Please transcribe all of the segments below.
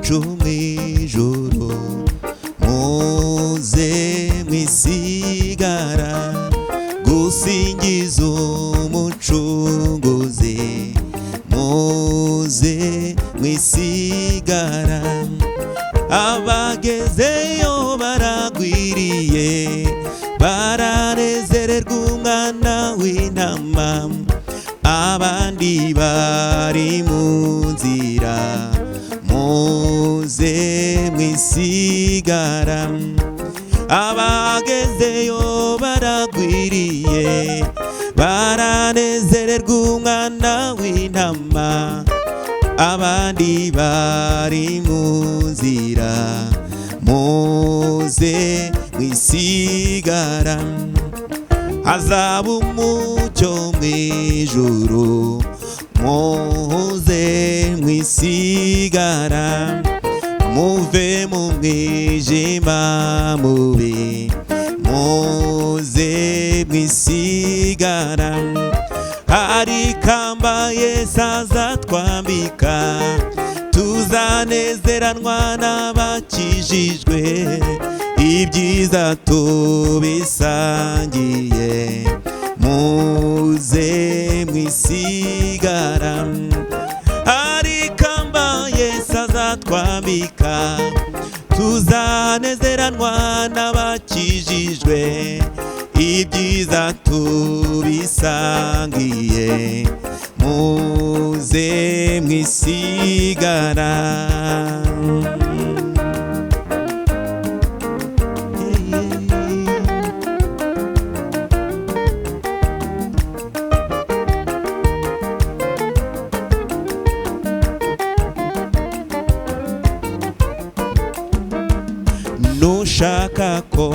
wacu mw'ijuru muze mwisigara gusingiza umucunguzi muze mwisigara abagezeyo baragwiriye baranezererwa umwana w'intama abandi bari mu nzira muze mwisigara abagezeyo baragwiriye baranezererwa umwana w'intama abandi bari mu nzira muze mwisigara hazaba umucyo mw'ijuru muze mwisigara muve mu mwijima mubi muze mwisigara hari ikamba Yesu azatwambika tuzanezeranwa n'abakijijwe ibyiza tubisangiye muze mwisigara hari ikamba Yesu azatwambika tuzanezeranwa n'abakijijwe ibyiza tubisangiye muze mwisigara nushaka ko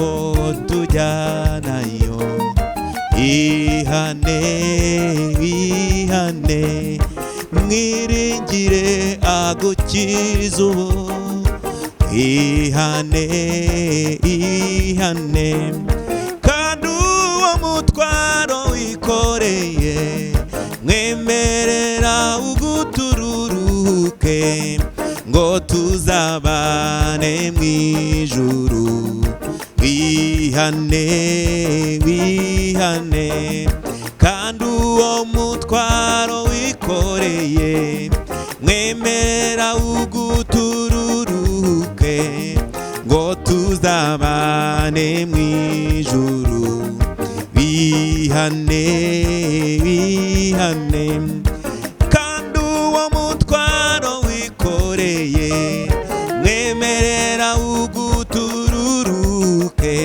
tujyanayo ihane mwiringire agukiza ubu ihane kandi uwo mutwaro wikoreye mwemerera ugutururuke ngo tuzabane mw'ijuru wihane kandi uwo mutwaro wikoreye mwemerera ugutururuke ngo tuzabane mw'ijuru wihane kandi uwo mutwaro wikoreye mwemerera ugutururuke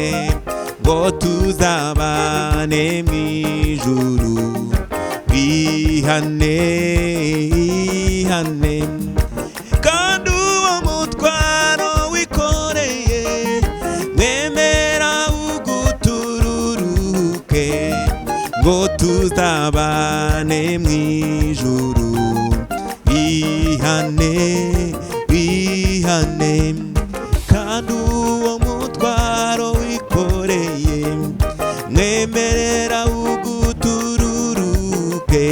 ngo tuzabane mw'ijuru wihane kandi uwo mutwaro wikoreye mwemera ugutururuke ngo tuzabane mw'ijuru wihane kandi uwo mutwaro wikoreye mwemerera ugutururuke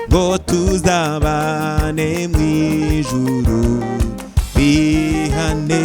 ngo tuzabane mw'ijuru wihane